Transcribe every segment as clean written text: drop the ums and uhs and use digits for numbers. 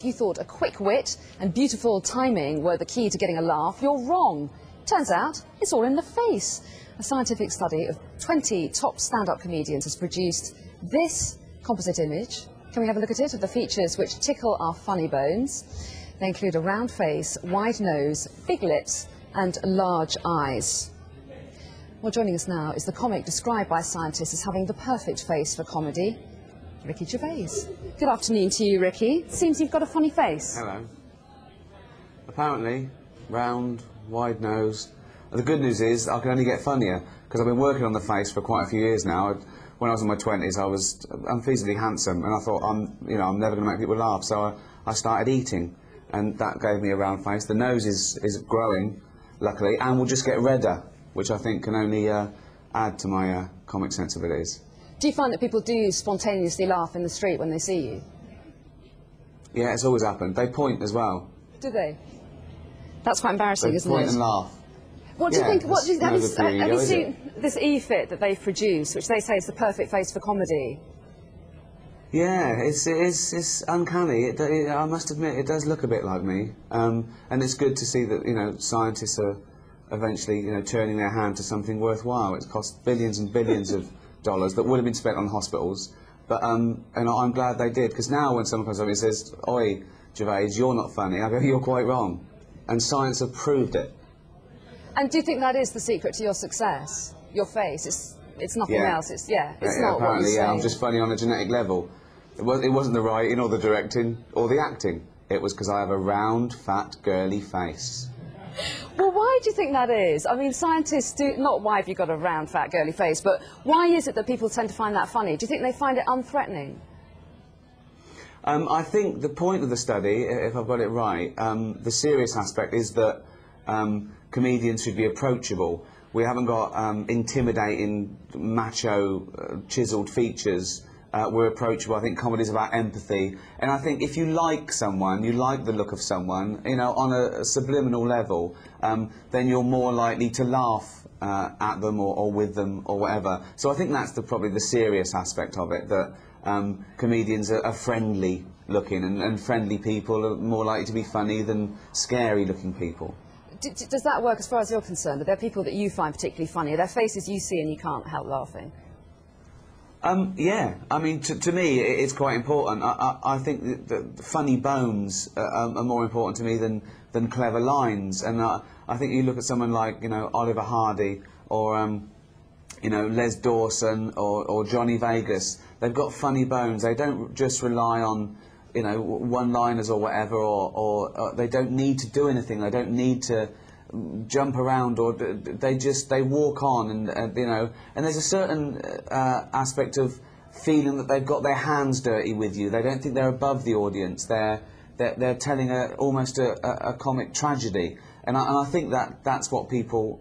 If you thought a quick wit and beautiful timing were the key to getting a laugh, you're wrong. Turns out it's all in the face. A scientific study of 20 top stand-up comedians has produced this composite image. Can we have a look at it? Of the features which tickle our funny bones. They include a round face, wide nose, big lips and large eyes. Well, joining us now is the comic described by scientists as having the perfect face for comedy, Ricky Gervais. Good afternoon to you, Ricky. Seems you've got a funny face. Hello. Apparently, round, wide nose. The good news is I can only get funnier because I've been working on the face for quite a few years now. When I was in my 20s, I was unfeasibly handsome, and I thought I'm never going to make people laugh. So I started eating, and that gave me a round face. The nose is growing, luckily, and will just get redder, which I think can only add to my comic sensibilities. Do you find that people do spontaneously laugh in the street when they see you? Yeah, it's always happened. They point as well. Do they? That's quite embarrassing, isn't it? They point and laugh. What do you think? Have you seen this e-fit that they've produced, which they say is the perfect face for comedy? Yeah, it's uncanny. I must admit, it does look a bit like me, and it's good to see that scientists are eventually turning their hand to something worthwhile. It's cost billions and billions of dollars that would have been spent on hospitals, but and I'm glad they did, because now when someone comes up and says, "Oi, Gervais, you're not funny," I go, "You're quite wrong," and science have proved it. And do you think that is the secret to your success? Your face? It's nothing else. It's not apparently, what you say. I'm just funny on a genetic level. It wasn't the writing or the directing or the acting. It was because I have a round, fat, girly face. Well, why do you think that is? I mean, scientists do, not why have you got a round, fat, girly face, but why is it that people tend to find that funny? Do you think they find it unthreatening? I think the point of the study, if I've got it right, the serious aspect is that comedians should be approachable. We haven't got intimidating, macho, chiselled features. We're approachable. I think comedy's about empathy, and I think if you like someone, you like the look of someone, on a subliminal level, then you're more likely to laugh at them or with them or whatever. So I think that's probably the serious aspect of it, that comedians are friendly looking, and friendly people are more likely to be funny than scary looking people. Does that work as far as you're concerned? Are there people that you find particularly funny? Are there faces you see and you can't help laughing? Yeah, I mean, to me, it's quite important. I think that funny bones are more important to me than clever lines. And I think you look at someone like, Oliver Hardy or, Les Dawson or Johnny Vegas. They've got funny bones. They don't just rely on, one-liners or whatever, or they don't need to do anything. They don't need to jump around, or they walk on, and there's a certain aspect of feeling that they've got their hands dirty with you. They don't think they're above the audience. They're telling almost a comic tragedy, and I think that's what people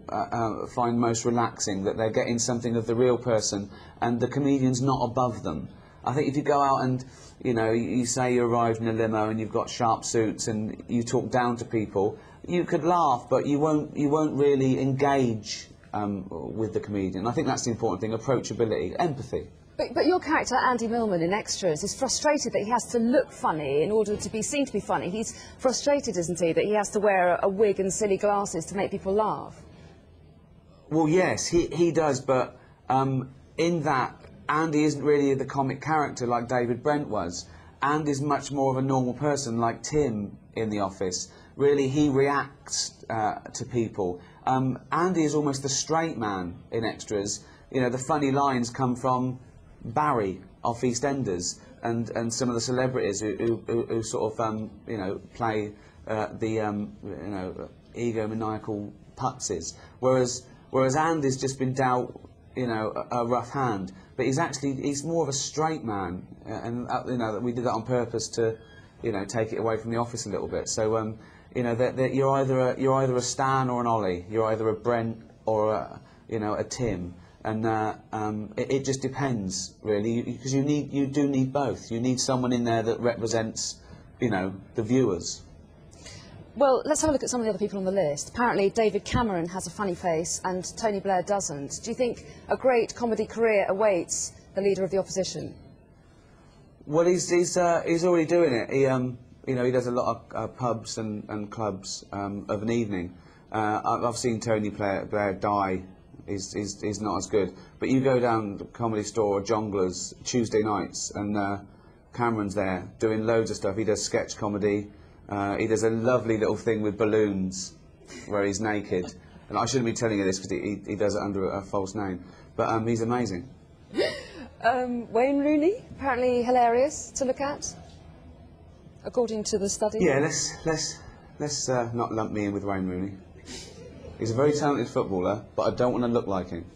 find most relaxing, that they're getting something of the real person, and the comedian's not above them. I think if you go out and you say you arrived in a limo and you've got sharp suits and you talk down to people, you could laugh, but you won't really engage with the comedian. I think that's the important thing: approachability, empathy. But your character, Andy Millman, in Extras, is frustrated that he has to look funny in order to be seen to be funny. He's frustrated, isn't he, that he has to wear a wig and silly glasses to make people laugh? Well, yes, he does, but in that, Andy isn't really the comic character like David Brent was. Andy's much more of a normal person, like Tim in The Office. Really, he reacts to people. Andy is almost the straight man in Extras. The funny lines come from Barry off EastEnders and some of the celebrities who sort of play the egomaniacal putzes. Whereas Andy's just been dealt a rough hand, but he's more of a straight man, and we did that on purpose to take it away from The Office a little bit. So you're either a Stan or an Ollie. You're either a Brent or a Tim, and it just depends really, because you do need both. You need someone in there that represents the viewers. Well, let's have a look at some of the other people on the list. Apparently David Cameron has a funny face and Tony Blair doesn't. Do you think a great comedy career awaits the leader of the opposition? Well, he's already doing it. you know, he does a lot of pubs and clubs of an evening. I've seen Tony Blair die. He's not as good. But you go down the Comedy Store or Jongleurs Tuesday nights, and Cameron's there doing loads of stuff. He does sketch comedy. He does a lovely little thing with balloons where he's naked. And I shouldn't be telling you this because he does it under a false name. But he's amazing. Wayne Rooney, apparently hilarious to look at, according to the study. Yeah, let's not lump me in with Wayne Rooney. He's a very talented footballer, but I don't want to look like him.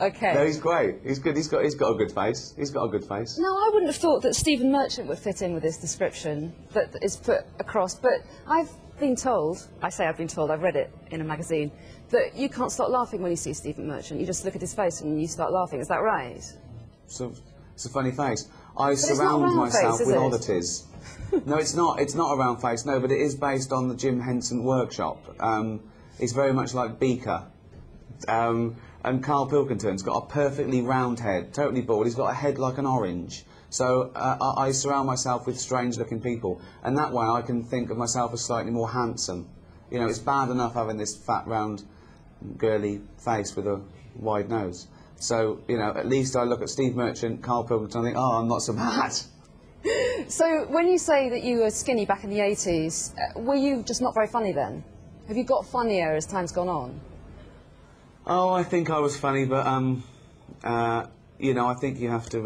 Okay. No, he's great. He's good. He's got a good face. He's got a good face. No, I wouldn't have thought that Stephen Merchant would fit in with this description that is put across, but I've been told, I've been told, I've read it in a magazine, that you can't stop laughing when you see Stephen Merchant. You just look at his face and you start laughing. Is that right? So, it's a funny face. I surround myself with oddities. No, it's not. It's not a round face, no, but it is based on the Jim Henson workshop. It's very much like Beaker. And Carl Pilkington's got a perfectly round head, totally bald. He's got a head like an orange. So I surround myself with strange-looking people, and that way I can think of myself as slightly more handsome. You know, it's bad enough having this fat, round, girly face with a wide nose. So, you know, at least I look at Steve Merchant, Carl Pilkington, and think, oh, I'm not so bad. So when you say that you were skinny back in the 80s, were you just not very funny then? Have you got funnier as time's gone on? Oh, I think I was funny, but, you know, I think you have to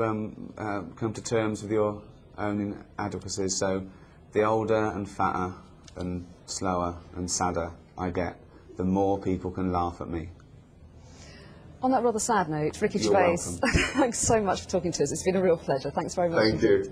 come to terms with your own inadequacies. So the older and fatter and slower and sadder I get, the more people can laugh at me. On that rather sad note, Ricky Gervais, thanks so much for talking to us. It's been a real pleasure. Thanks very much. Thank you.